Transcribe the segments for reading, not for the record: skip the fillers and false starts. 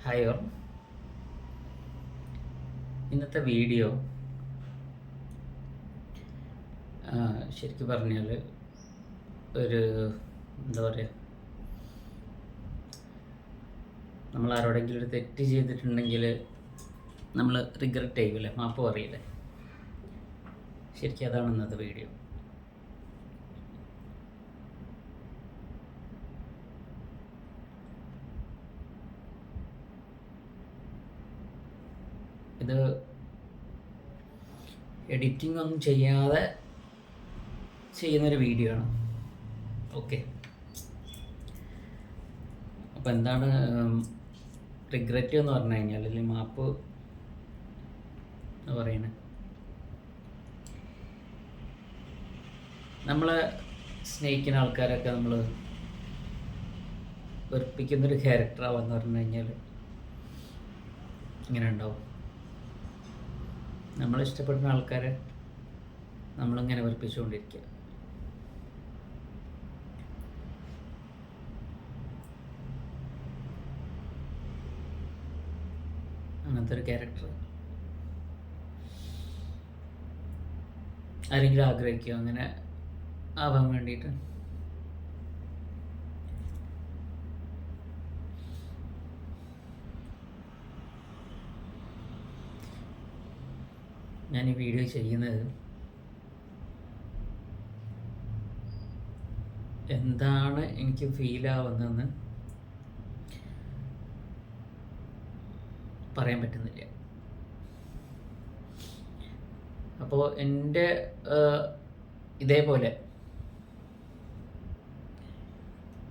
Hi all. ഇന്നത്തെ video ശരിക്കും പറഞ്ഞാൽ ഒരു എന്താ പറയുക, നമ്മൾ ആരോടെങ്കിലും ഒരു തെറ്റ് ചെയ്തിട്ടുണ്ടെങ്കിൽ നമ്മൾ റിഗ്രറ്റ് ചെയ്യൂലേ, മാപ്പ് പറയില്ലേ. ശരിക്കും അതാണ് ഇന്നത്തെ വീഡിയോ. ഇത് എഡിറ്റിംഗ് ഒന്നും ചെയ്യാതെ ചെയ്യുന്നൊരു വീഡിയോ ആണ്. ഓക്കെ, അപ്പോൾ എന്താണ് റിഗ്രറ്റ് എന്ന് പറഞ്ഞു കഴിഞ്ഞാൽ, അല്ലെങ്കിൽ മാപ്പ് എന്ന് പറയുന്നത്, നമ്മളെ സ്നേഹിക്കുന്ന ആൾക്കാരൊക്കെ നമ്മൾ വെറുപ്പിക്കുന്നൊരു ക്യാരക്ടറാവെന്ന് പറഞ്ഞു കഴിഞ്ഞാൽ ഇങ്ങനെ ഉണ്ടാവും. നമ്മളിഷ്ടപ്പെടുന്ന ആൾക്കാരെ നമ്മളിങ്ങനെ വെറുപ്പിച്ചുകൊണ്ടിരിക്കുക. അങ്ങനത്തെ ഒരു ക്യാരക്ടർ ആരെങ്കിലും ആഗ്രഹിക്കുക അങ്ങനെ ആവാൻ വേണ്ടിയിട്ട്? ഞാൻ ഈ വീഡിയോ ചെയ്യുന്നത് എന്താണ് എനിക്ക് ഫീലാവുന്നതെന്ന് പറയാൻ പറ്റുന്നില്ല. അപ്പോൾ എൻ്റെ ഇതേപോലെ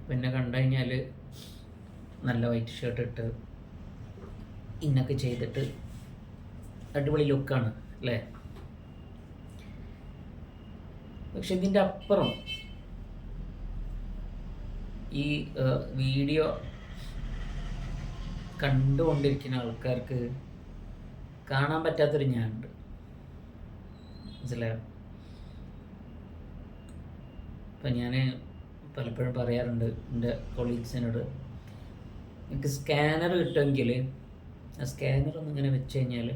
പിന്നെ കണ്ടു കഴിഞ്ഞാൽ നല്ല വൈറ്റ് ഷർട്ട് ഇട്ട് ഇന്നൊക്കെ ചെയ്തിട്ട് അടിപൊളി ലുക്കാണ് അല്ലേ. പക്ഷെ ഇതിൻ്റെ അപ്പുറം ഈ വീഡിയോ കണ്ടുകൊണ്ടിരിക്കുന്ന ആൾക്കാർക്ക് കാണാൻ പറ്റാത്തൊരു ഞാനുണ്ട്, മനസ്സിലായോ? ഇപ്പം ഞാൻ പലപ്പോഴും പറയാറുണ്ട് എൻ്റെ കൊളീഗ്സിനോട്, എനിക്ക് സ്കാനർ കിട്ടുമെങ്കിൽ ആ സ്കാനർ ഒന്നിങ്ങനെ വെച്ച് കഴിഞ്ഞാൽ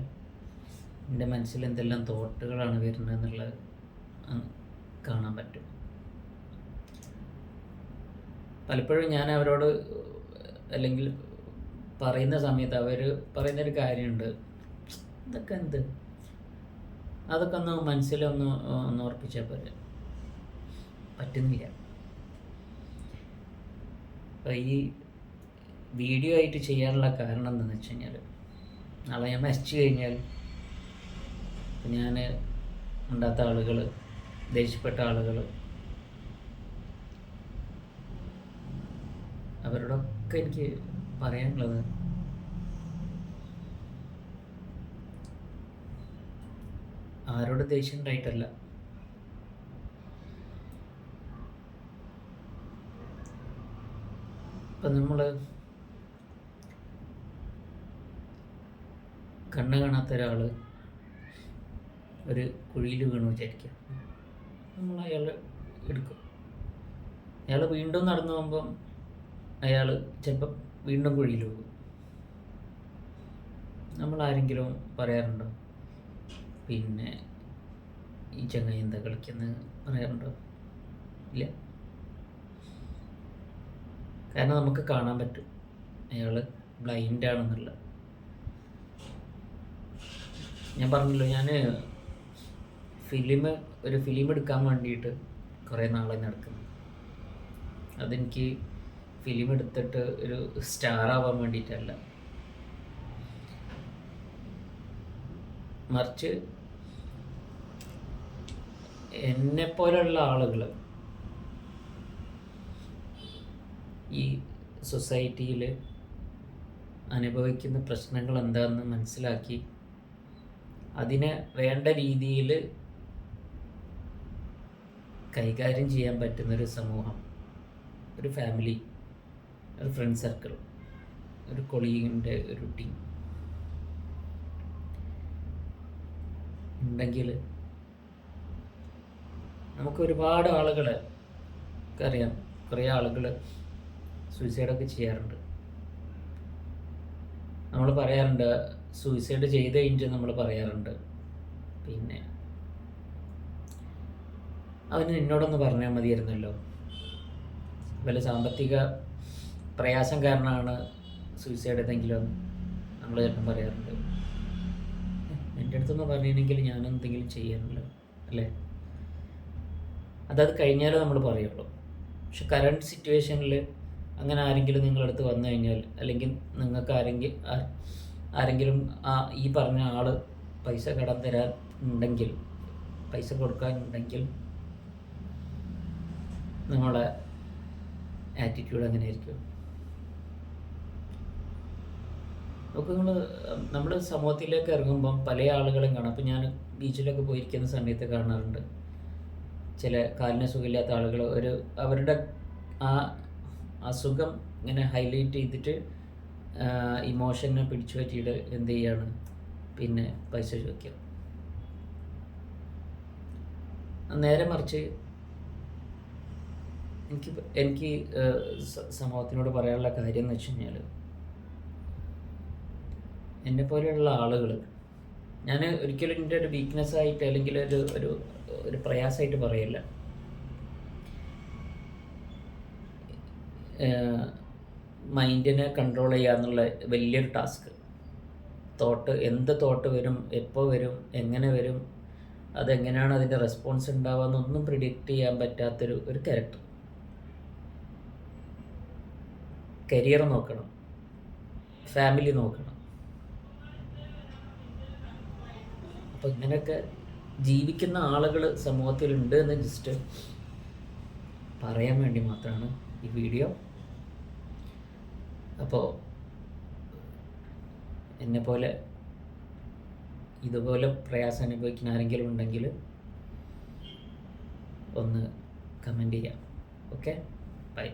എൻ്റെ മനസ്സിൽ എന്തെല്ലാം തോട്ടുകളാണ് വരുന്നത് എന്നുള്ളത് കാണാൻ പറ്റും. പലപ്പോഴും ഞാൻ അവരോട് അല്ലെങ്കിൽ പറയുന്ന സമയത്ത് അവർ പറയുന്നൊരു കാര്യമുണ്ട്, ഇതൊക്കെ എന്ത്, അതൊക്കെ ഒന്ന് മനസ്സിലൊന്ന് ഓർപ്പിച്ചാൽ പോലെ പറ്റുന്നില്ല. അപ്പോൾ ഈ വീഡിയോ ആയിട്ട് ചെയ്യാനുള്ള കാരണം എന്താണെന്ന് വെച്ച് കഴിഞ്ഞാൽ, നാളെ ഞാൻ മരിച്ചു കഴിഞ്ഞാൽ ഞാൻ ഉണ്ടാത്ത ആളുകൾ, ദേഷ്യപ്പെട്ട ആളുകൾ, അവരോടൊക്കെ എനിക്ക് പറയാനുള്ളത് ആരോട് ദേഷ്യം ഉണ്ടായിട്ടല്ല, ഇപ്പം നമ്മൾ കണ്ണ് കാണാത്ത ഒരാൾ ഒരു കുഴിയിൽ വീണു വിചാരിക്കുക, നമ്മൾ അയാൾ എടുക്കും. അയാൾ വീണ്ടും നടന്നു പോകുമ്പം അയാൾ ചിലപ്പം വീണ്ടും കുഴിയിൽ പോകും. നമ്മൾ ആരെങ്കിലും പറയാറുണ്ടോ പിന്നെ ഈ ചങ്ങായി എന്താ കളിക്കുന്നത് പറയാറുണ്ടോ? ഇല്ല. കാരണം നമുക്ക് കാണാൻ പറ്റും അയാൾ ബ്ലൈൻഡാണെന്നുള്ള. ഞാൻ പറഞ്ഞല്ലോ, ഞാൻ ഒരു ഫിലിം എടുക്കാൻ വേണ്ടിയിട്ട് കുറേ നാളെ നടക്കുന്നു. അതെനിക്ക് ഫിലിം എടുത്തിട്ട് ഒരു സ്റ്റാർ ആവാൻ വേണ്ടിയിട്ടല്ല, മറിച്ച് എന്നെപ്പോലുള്ള ആളുകൾ ഈ സൊസൈറ്റിയിൽ അനുഭവിക്കുന്ന പ്രശ്നങ്ങൾ എന്താണെന്ന് മനസ്സിലാക്കി അതിനെ വേണ്ട രീതിയിൽ കൈകാര്യം ചെയ്യാൻ പറ്റുന്നൊരു സമൂഹം, ഒരു ഫാമിലി, ഒരു ഫ്രണ്ട് സർക്കിൾ, ഒരു കൊളീഗിൻ്റെ ഒരു ടീം ഉണ്ടെങ്കിൽ നമുക്ക് ഒരുപാട് ആളുകളെ അറിയാം. കുറേ ആളുകൾ സൂയിസൈഡൊക്കെ ചെയ്യാറുണ്ട്. നമ്മൾ പറയാറുണ്ട്, സൂയിസൈഡ് ചെയ്ത് കഴിഞ്ഞിട്ട് നമ്മൾ പറയാറുണ്ട്, പിന്നെ അവന് എന്നോടൊന്ന് പറഞ്ഞാൽ മതിയായിരുന്നല്ലോ, വല്ല സാമ്പത്തിക പ്രയാസം കാരണമാണ് സൂയിസൈഡ് ചെയ്തെങ്കിലും നമ്മൾ ചിലപ്പം പറയാറുണ്ട്. എൻ്റെ അടുത്തൊന്ന് പറഞ്ഞിരുന്നെങ്കിൽ ഞാൻ എന്തെങ്കിലും ചെയ്യാനല്ലോ, അല്ലേ? അതത് കഴിഞ്ഞാലേ നമ്മൾ പറയുള്ളൂ. പക്ഷെ കറണ്ട് സിറ്റുവേഷനിൽ അങ്ങനെ ആരെങ്കിലും നിങ്ങളടുത്ത് വന്നു കഴിഞ്ഞാൽ, അല്ലെങ്കിൽ നിങ്ങൾക്ക് ആരെങ്കിലും ഈ പറഞ്ഞ ആൾ പൈസ കടം തരാൻ ഉണ്ടെങ്കിൽ, പൈസ കൊടുക്കാനുണ്ടെങ്കിൽ, നമ്മളെ ആറ്റിറ്റ്യൂഡ് അങ്ങനെ ആയിരിക്കും. നമുക്ക് നമ്മൾ സമൂഹത്തിലേക്ക് ഇറങ്ങുമ്പം പല ആളുകളും കാണാം. അപ്പം ഞാൻ ബീച്ചിലൊക്കെ പോയിരിക്കുന്ന സമയത്ത് കാണാറുണ്ട് ചില കാലിന് സുഖമില്ലാത്ത ആളുകൾ അവരുടെ ആ അസുഖം ഇങ്ങനെ ഹൈലൈറ്റ് ചെയ്തിട്ട് ഇമോഷനെ പിടിച്ചു പറ്റിയിട്ട് എന്ത് ചെയ്യാണ്, പിന്നെ പൈസ ചോദിക്കുക. നേരെ മറിച്ച് എനിക്ക് സമൂഹത്തിനോട് പറയാനുള്ള കാര്യം എന്ന് വെച്ച് കഴിഞ്ഞാൽ, എന്നെ പോലെയുള്ള ആളുകൾ, ഞാൻ ഒരിക്കലും എൻ്റെ ഒരു വീക്ക്നെസ് ആയിട്ട് അല്ലെങ്കിൽ ഒരു പ്രയാസമായിട്ട് പറയില്ല. മൈൻഡിനെ കൺട്രോൾ ചെയ്യുക എന്നുള്ള വലിയൊരു ടാസ്ക്. എന്ത് തോട്ട് വരും, എപ്പോൾ വരും, എങ്ങനെ വരും, അതെങ്ങനെയാണ് അതിൻ്റെ റെസ്പോൺസ് ഉണ്ടാവുക എന്നൊന്നും പ്രിഡിക്റ്റ് ചെയ്യാൻ പറ്റാത്തൊരു ക്യാരക്ടർ. കരിയർ നോക്കണം, ഫാമിലി നോക്കണം. അപ്പോൾ ഇങ്ങനെയൊക്കെ ജീവിക്കുന്ന ആളുകൾ സമൂഹത്തിലുണ്ട് എന്ന് ജസ്റ്റ് പറയാൻ വേണ്ടി മാത്രമാണ് ഈ വീഡിയോ. അപ്പോൾ എന്നെപ്പോലെ ഇതുപോലെ പ്രയാസം അനുഭവിക്കുന്ന ആരെങ്കിലും ഉണ്ടെങ്കിൽ ഒന്ന് കമൻറ്റ് ചെയ്യാം. Okay, by.